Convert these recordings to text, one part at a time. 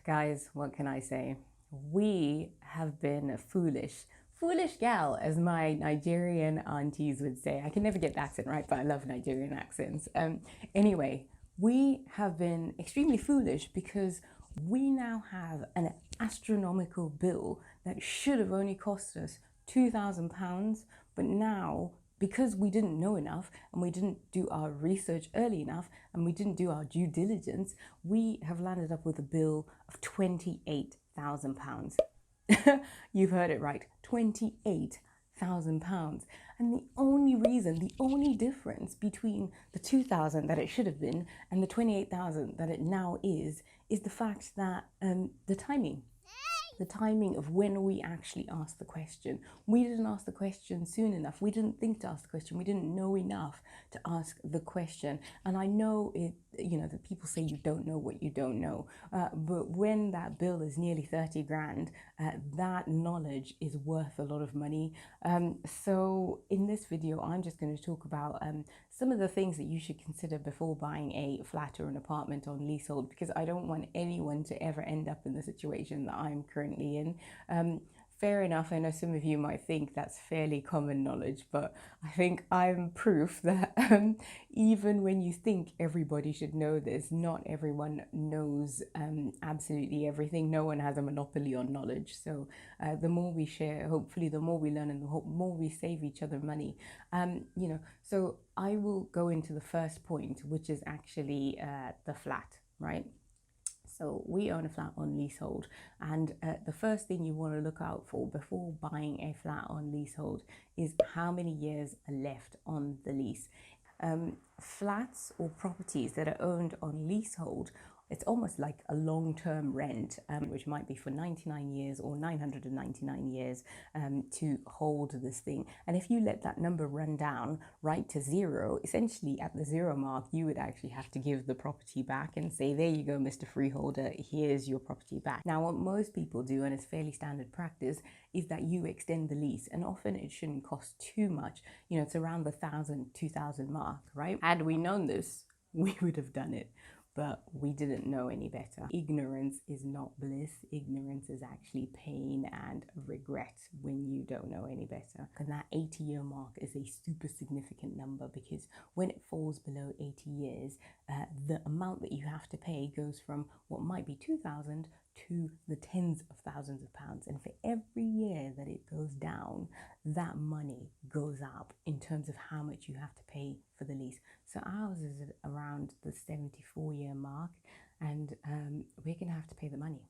Guys, what can I say? We have been foolish gal, as my Nigerian aunties would say. I can never get the accent right, but I love Nigerian accents. Anyway, we have been extremely foolish because we now have an astronomical bill that should have only cost us £2,000, but now because we didn't know enough and we didn't do our research early enough and we didn't do our due diligence, we have landed up with a bill of £28,000. You've heard it right, £28,000. And the only reason, the only difference between the 2,000 that it should have been and the 28,000 that it now is the fact that the timing. The timing of when we actually asked the question. We didn't ask the question soon enough. We didn't think to ask the question. We didn't know enough to ask the question. And I know it, that people say you don't know what you don't know. But when that bill is nearly 30 grand, that knowledge is worth a lot of money. So in this video, I'm just going to talk about some of the things that you should consider before buying a flat or an apartment on leasehold, because I don't want anyone to ever end up in the situation that I'm currently in. Fair enough, I know some of you might think that's fairly common knowledge, but I think I'm proof that even when you think everybody should know this, not everyone knows absolutely everything. No one has a monopoly on knowledge. So the more we share, hopefully the more we learn and the more we save each other money. So I will go into the first point, which is actually the flat, right? So we own a flat on leasehold, and the first thing you want to look out for before buying a flat on leasehold is how many years are left on the lease. Flats or properties that are owned on leasehold, it's almost like a long-term rent, which might be for 99 years or 999 years to hold this thing. And if you let that number run down right to zero, essentially at the zero mark, you would actually have to give the property back and say, there you go, Mr. Freeholder, here's your property back. Now, what most people do, and it's fairly standard practice, is that you extend the lease, and often it shouldn't cost too much. It's around the 1,000, 2,000 mark, right? Had we known this, we would have done it. But we didn't know any better. Ignorance is not bliss. Ignorance is actually pain and regret when you don't know any better. And that 80-year mark is a super significant number, because when it falls below 80 years, the amount that you have to pay goes from what might be 2,000 to the tens of thousands of pounds. And for every year that it goes down, that money goes up in terms of how much you have to pay for the lease. So ours is around the 74-year mark, and we're going to have to pay the money.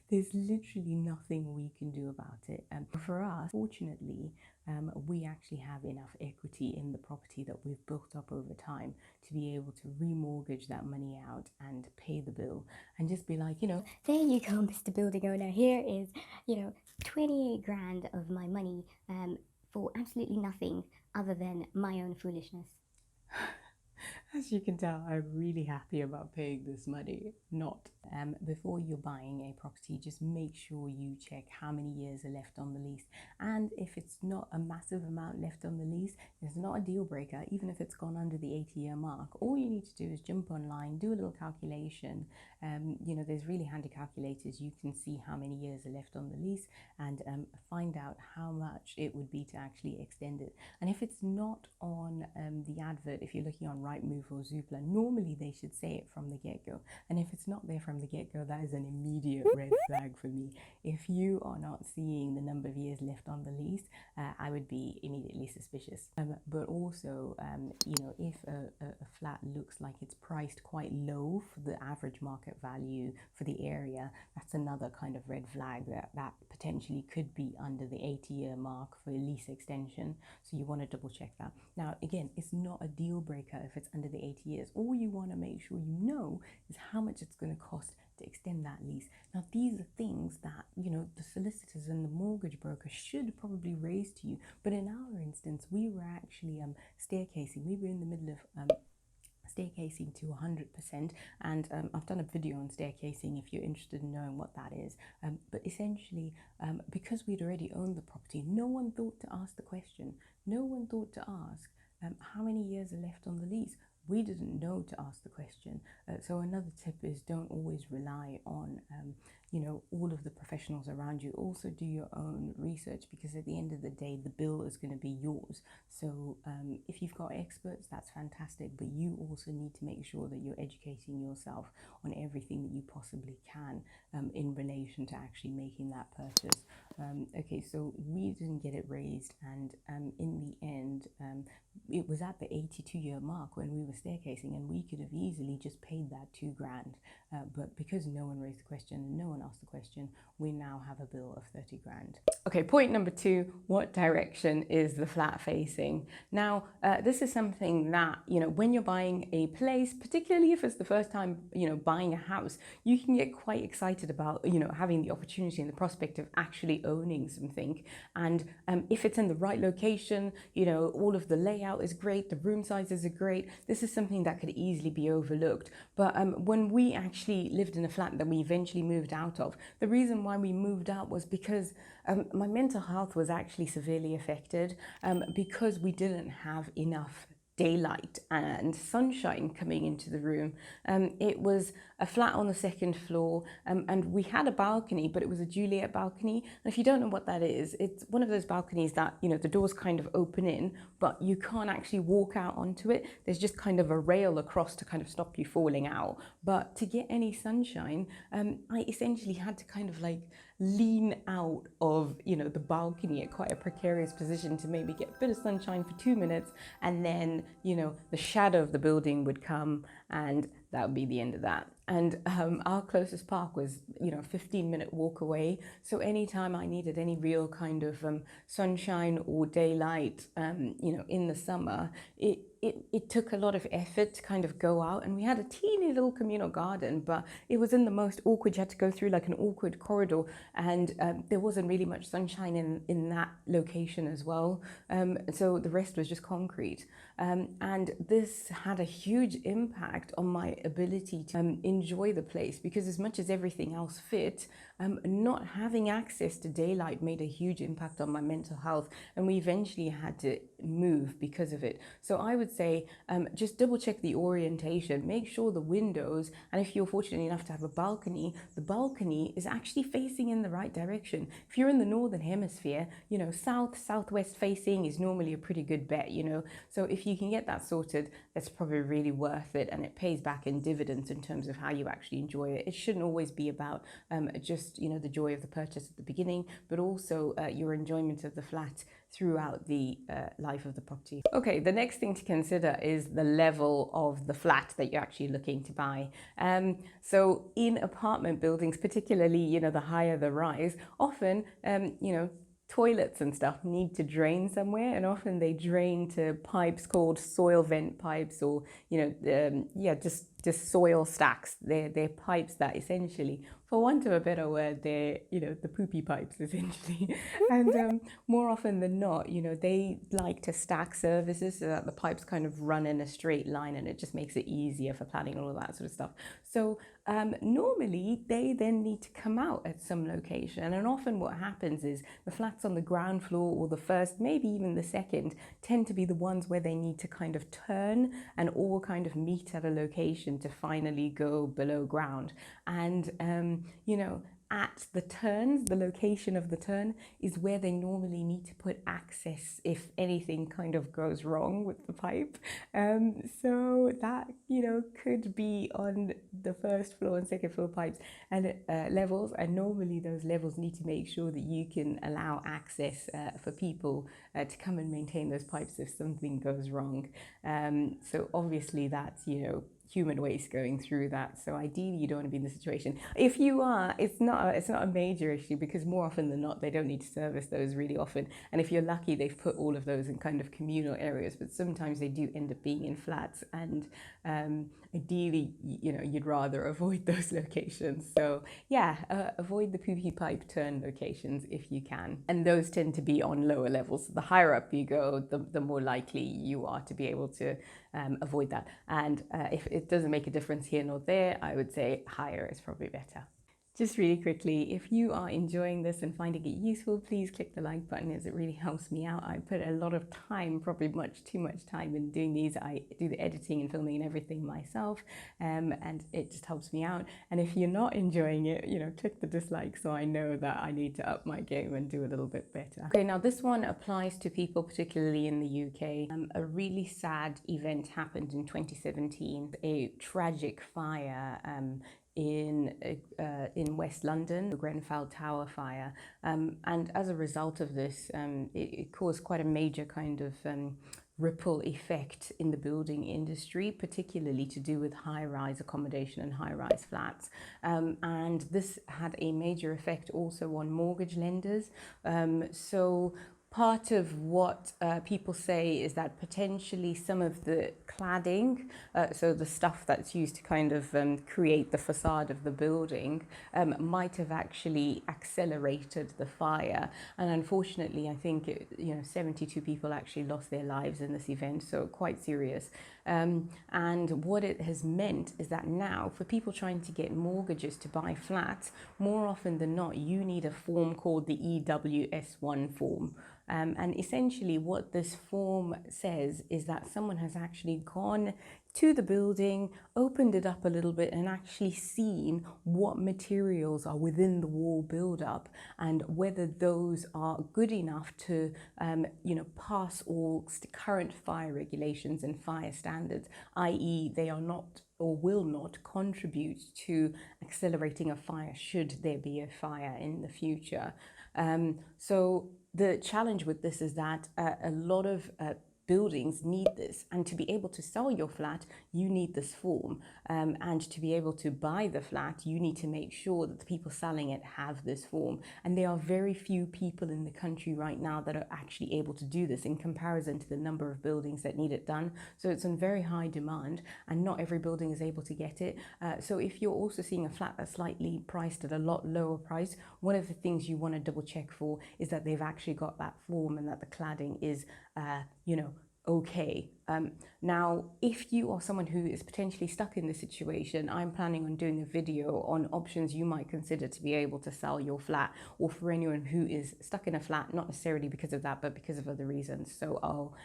There's literally nothing we can do about it. For us, fortunately, we actually have enough equity in the property that we've built up over time to be able to remortgage that money out and pay the bill and just be like, there you go, Mr. Building Owner. Here is, 28 grand of my money for absolutely nothing other than my own foolishness. As you can tell, I'm really happy about paying this money. Not. Before you're buying a property, just make sure you check how many years are left on the lease. And if it's not a massive amount left on the lease, it's not a deal breaker, even if it's gone under the 80-year mark. All you need to do is jump online, do a little calculation. There's really handy calculators. You can see how many years are left on the lease and find out how much it would be to actually extend it. And if it's not on the advert, if you're looking on Rightmove or Zoopla, normally they should say it from the get-go. And if it's not there from the get-go, that is an immediate red flag for me. If you are not seeing the number of years left on the lease, I would be immediately suspicious. But also, if a flat looks like it's priced quite low for the average market value for the area, that's another kind of red flag that potentially could be under the 80-year mark for a lease extension. So you want to double check that. Now, again, it's not a deal breaker if it's under the 80 years. All you want to make sure you know is how much it's going to cost to extend that lease. Now, these are things that, the solicitors and the mortgage broker should probably raise to you. But in our instance, we were actually staircasing. We were in the middle of staircasing to 100%, and I've done a video on staircasing if you're interested in knowing what that is. But essentially, because we'd already owned the property, no one thought to ask the question. No one thought to ask how many years are left on the lease. we didn't know to ask the question. So another tip is don't always rely on all of the professionals around you. Also do your own research, because at the end of the day, the bill is going to be yours. So if you've got experts, that's fantastic, but you also need to make sure that you're educating yourself on everything that you possibly can in relation to actually making that purchase. Okay, so we didn't get it raised, and in the end, it was at the 82-year mark when we were staircasing, and we could have easily just paid that £2,000. But because no one raised the question and no one asked the question, we now have a bill of £30,000. Okay, point number 2, what direction is the flat facing? Now, this is something that, when you're buying a place, particularly if it's the first time, buying a house, you can get quite excited about, having the opportunity and the prospect of actually owning something. And if it's in the right location, all of the layout is great, the room sizes are great, this is something that could easily be overlooked. But when we actually lived in a flat that we eventually moved out of, the reason why we moved out was because my mental health was actually severely affected because we didn't have enough daylight and sunshine coming into the room. It was a flat on the second floor, and we had a balcony, but it was a Juliet balcony. And if you don't know what that is, it's one of those balconies that, the doors kind of open in, but you can't actually walk out onto it. There's just kind of a rail across to kind of stop you falling out. But to get any sunshine, I essentially had to kind of like lean out of, the balcony at quite a precarious position to maybe get a bit of sunshine for 2 minutes, and then, the shadow of the building would come, and that would be the end of that. And our closest park was, a 15-minute walk away. So anytime I needed any real kind of sunshine or daylight, in the summer, it took a lot of effort to kind of go out. And we had a teeny little communal garden, but it was in the most awkward, you had to go through like an awkward corridor, and there wasn't really much sunshine in that location as well. So the rest was just concrete. And this had a huge impact on my ability to enjoy the place, because as much as everything else fit, not having access to daylight made a huge impact on my mental health, and we eventually had to move because of it. So I would say just double check the orientation, make sure the windows, and if you're fortunate enough to have a balcony, the balcony is actually facing in the right direction. If you're in the northern hemisphere, southwest facing is normally a pretty good bet, so if you can get that sorted, that's probably really worth it, and it pays back in dividends in terms of how you actually enjoy it. It shouldn't always be about just the joy of the purchase at the beginning, but also your enjoyment of the flat throughout the life of the property. Okay, the next thing to consider is the level of the flat that you're actually looking to buy. So in apartment buildings, particularly, the higher the rise, often, toilets and stuff need to drain somewhere, and often they drain to pipes called soil vent pipes, or just soil stacks. They're pipes that essentially, for want of a better word, they're the poopy pipes essentially. And more often than not, they like to stack services so that the pipes kind of run in a straight line, and it just makes it easier for planning and all of that sort of stuff. So normally they then need to come out at some location, and often what happens is the flats on the ground floor or the first, maybe even the second, tend to be the ones where they need to kind of turn and all kind of meet at a location to finally go below ground. And at the turns, the location of the turn is where they normally need to put access if anything kind of goes wrong with the pipe. So that, could be on the first floor and second floor pipes and levels. And normally those levels need to make sure that you can allow access for people to come and maintain those pipes if something goes wrong. So obviously that's, human waste going through that. So ideally you don't want to be in the situation. If you are, it's not a major issue, because more often than not they don't need to service those really often, and if you're lucky they've put all of those in kind of communal areas, but sometimes they do end up being in flats, and ideally you'd rather avoid those locations. So yeah, avoid the poopy pipe turn locations if you can, and those tend to be on lower levels. The higher up you go, the more likely you are to be able to avoid that. And if it doesn't make a difference here nor there, I would say higher is probably better. Just really quickly, if you are enjoying this and finding it useful, please click the like button as it really helps me out. I put a lot of time, probably much too much time in doing these. I do the editing and filming and everything myself, and it just helps me out. And if you're not enjoying it, click the dislike so I know that I need to up my game and do a little bit better. Okay, now this one applies to people particularly in the UK. A really sad event happened in 2017, a tragic fire in West London, the Grenfell Tower fire, and as a result of this, it caused quite a major kind of ripple effect in the building industry, particularly to do with high-rise accommodation and high-rise flats. And this had a major effect also on mortgage lenders. So part of what people say is that potentially some of the cladding, so the stuff that's used to kind of create the facade of the building, might have actually accelerated the fire. And unfortunately, I think 72 people actually lost their lives in this event, so quite serious. And what it has meant is that now for people trying to get mortgages to buy flats, more often than not, you need a form called the EWS1 form. And essentially what this form says is that someone has actually gone to the building, opened it up a little bit and actually seen what materials are within the wall build-up and whether those are good enough to pass all current fire regulations and fire standards, i.e. they are not or will not contribute to accelerating a fire should there be a fire in the future. So the challenge with this is that a lot of buildings need this, and to be able to sell your flat you need this form, and to be able to buy the flat you need to make sure that the people selling it have this form, and there are very few people in the country right now that are actually able to do this in comparison to the number of buildings that need it done. So it's in very high demand and not every building is able to get it. So if you're also seeing a flat that's slightly priced at a lot lower price, one of the things you want to double check for is that they've actually got that form and that the cladding is okay. Now, if you are someone who is potentially stuck in this situation, I'm planning on doing a video on options you might consider to be able to sell your flat, or for anyone who is stuck in a flat, not necessarily because of that, but because of other reasons. So I'll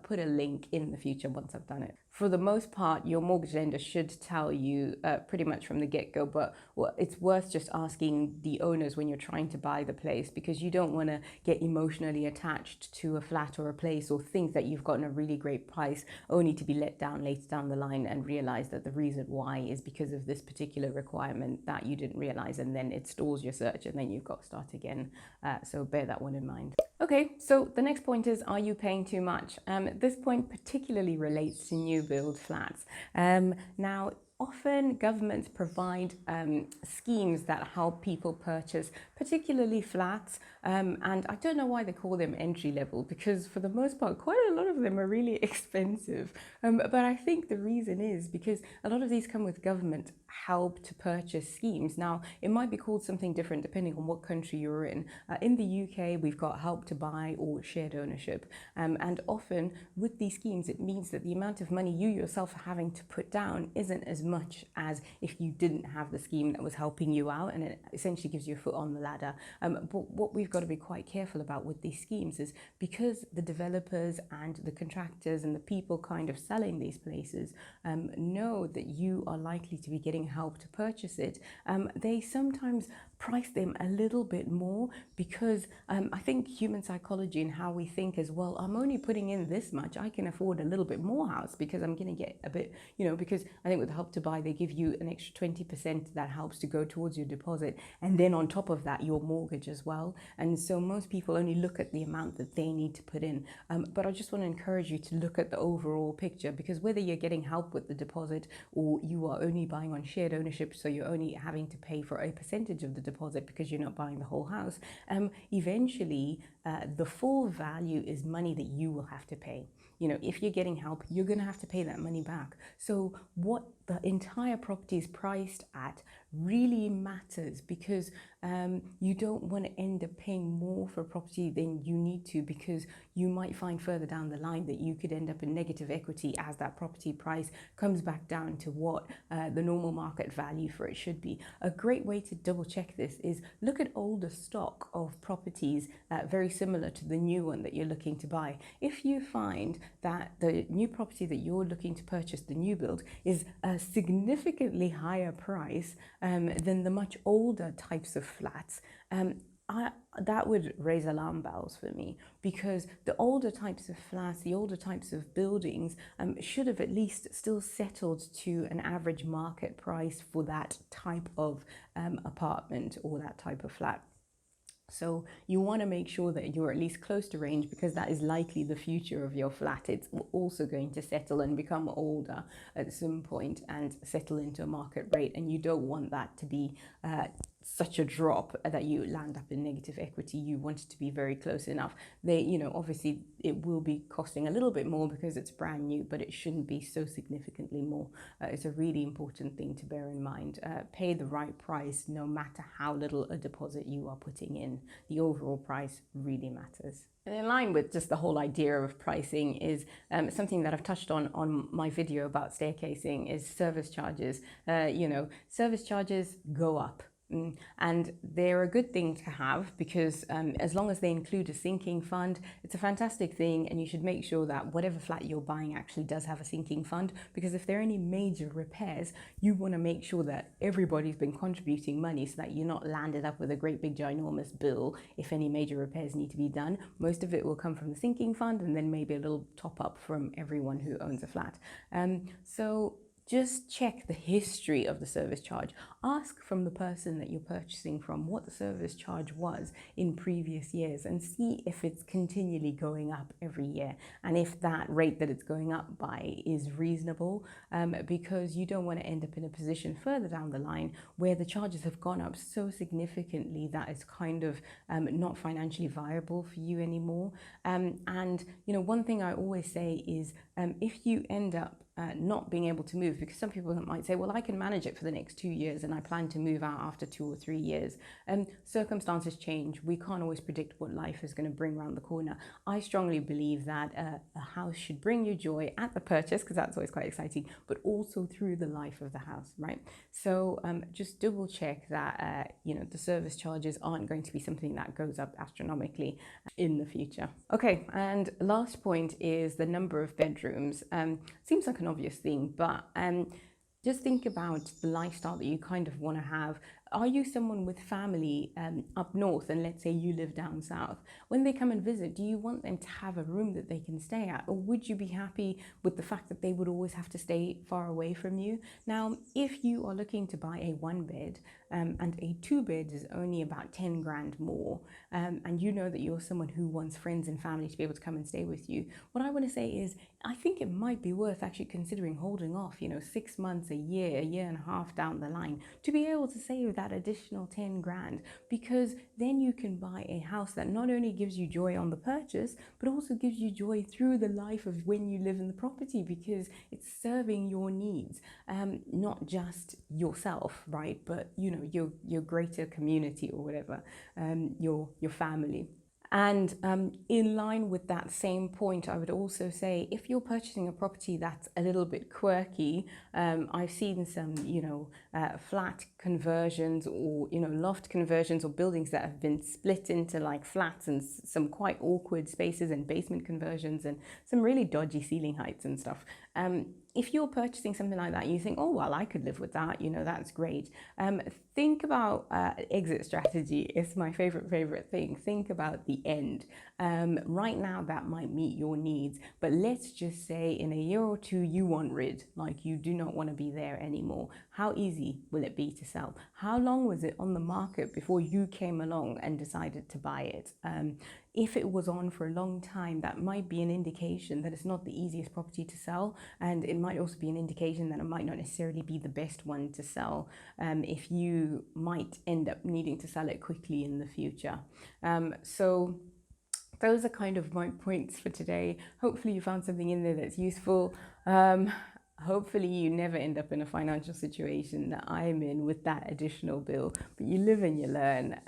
put a link in the future once I've done it. For the most part, your mortgage lender should tell you pretty much from the get-go, but it's worth just asking the owners when you're trying to buy the place, because you don't want to get emotionally attached to a flat or a place or think that you've gotten a really great price only to be let down later down the line and realize that the reason why is because of this particular requirement that you didn't realize, and then it stalls your search and then you've got to start again. So bear that one in mind. Okay, so the next point is, are you paying too much? This point particularly relates to new build flats. Now, often governments provide schemes that help people purchase particularly flats, and I don't know why they call them entry level, because for the most part quite a lot of them are really expensive, but I think the reason is because a lot of these come with government help to purchase schemes. Now it might be called something different depending on what country you're in. In the UK we've got help to buy or shared ownership, and often with these schemes it means that the amount of money you yourself are having to put down isn't as much as if you didn't have the scheme that was helping you out, and it essentially gives you a foot on the ladder. But what we've got to be quite careful about with these schemes is, because the developers and the contractors and the people kind of selling these places know that you are likely to be getting help to purchase it, they sometimes price them a little bit more, because I think human psychology and how we think as well, I'm only putting in this much, I can afford a little bit more house because I'm going to get a bit, because I think with help to buy they give you an extra 20% that helps to go towards your deposit, and then on top of that your mortgage as well. And so most people only look at the amount that they need to put in, but I just want to encourage you to look at the overall picture, because whether you're getting help with the deposit or you are only buying on shared ownership, so you're only having to pay for a percentage of the deposit because you're not buying the whole house, eventually the full value is money that you will have to pay. If you're getting help, you're going to have to pay that money back. So what the entire property is priced at really really matters, because you don't want to end up paying more for property than you need to, because you might find further down the line that you could end up in negative equity as that property price comes back down to what the normal market value for it should be. A great way to double check this is look at older stock of properties very similar to the new one that you're looking to buy. If you find that the new property that you're looking to purchase, the new build, is a significantly higher price than the much older types of flats, that would raise alarm bells for me, because the older types of flats, the older types of buildings should have at least still settled to an average market price for that type of apartment or that type of flat. So you want to make sure that you're at least close to range, because that is likely the future of your flat. It's also going to settle and become older at some point and settle into a market rate, and you don't want that to be such a drop that you land up in negative equity. You want it to be very close enough. Obviously it will be costing a little bit more because it's brand new, but it shouldn't be so significantly more. It's a really important thing to bear in mind. Pay the right price no matter how little a deposit you are putting in. The overall price really matters. And in line with just the whole idea of pricing is something that I've touched on my video about staircasing is service charges. Service charges go up. And they're a good thing to have, because as long as they include a sinking fund, it's a fantastic thing, and you should make sure that whatever flat you're buying actually does have a sinking fund, because if there are any major repairs, you want to make sure that everybody's been contributing money so that you're not landed up with a great big ginormous bill if any major repairs need to be done. Most of it will come from the sinking fund, and then maybe a little top up from everyone who owns a flat. So just check the history of the service charge. Ask from the person that you're purchasing from what the service charge was in previous years, and see if it's continually going up every year, and if that rate that it's going up by is reasonable, because you don't want to end up in a position further down the line where the charges have gone up so significantly that it's kind of not financially viable for you anymore. One thing I always say is if you end up not being able to move, because some people might say, well, I can manage it for the next 2 years and I plan to move out after 2 or 3 years. Circumstances change. We can't always predict what life is going to bring around the corner. I strongly believe that a house should bring you joy at the purchase, because that's always quite exciting, but also through the life of the house, right? So just double check that the service charges aren't going to be something that goes up astronomically in the future. Okay, and last point is the number of bedrooms. Seems like an obvious thing, but just think about the lifestyle that you kind of want to have. Are you someone with family up north, and let's say you live down south? When they come and visit, do you want them to have a room that they can stay at? Or would you be happy with the fact that they would always have to stay far away from you? Now, if you are looking to buy a 1-bed and a 2-bed is only about 10 grand more, and you know that you're someone who wants friends and family to be able to come and stay with you, what I want to say is I think it might be worth actually considering holding off, 6 months, a year and a half down the line, to be able to save that additional 10 grand, because then you can buy a house that not only gives you joy on the purchase, but also gives you joy through the life of when you live in the property, because it's serving your needs, not just yourself, right? But your greater community, or whatever, your family. And in line with that same point, I would also say, if you're purchasing a property that's a little bit quirky, I've seen some, flat conversions, or, loft conversions, or buildings that have been split into like flats, and some quite awkward spaces, and basement conversions, and some really dodgy ceiling heights and stuff. If you're purchasing something like that, you think, oh, well, I could live with that, that's great. Think about exit strategy. It's my favorite thing. Think about the end. Right now, that might meet your needs, but let's just say in a year or two, you want rid, like you do not want to be there anymore. How easy will it be to sell? How long was it on the market before you came along and decided to buy it? If it was on for a long time, that might be an indication that it's not the easiest property to sell, and it might also be an indication that it might not necessarily be the best one to sell, if you might end up needing to sell it quickly in the future. So those are kind of my points for today. Hopefully you found something in there that's useful. Hopefully you never end up in a financial situation that I'm in with that additional bill, but you live and you learn.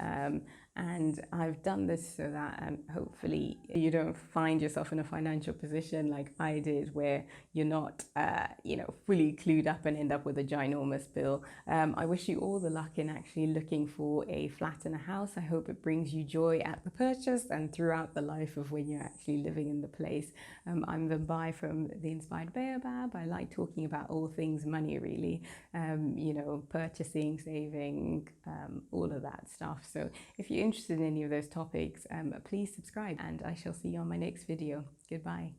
And I've done this so that hopefully you don't find yourself in a financial position like I did, where you're not, fully clued up and end up with a ginormous bill. I wish you all the luck in actually looking for a flat and a house. I hope it brings you joy at the purchase and throughout the life of when you're actually living in the place. I'm Vimbai from The Inspired Baobab. I like talking about all things money, really, purchasing, saving, all of that stuff. So if you're interested in any of those topics, please subscribe and I shall see you on my next video. Goodbye.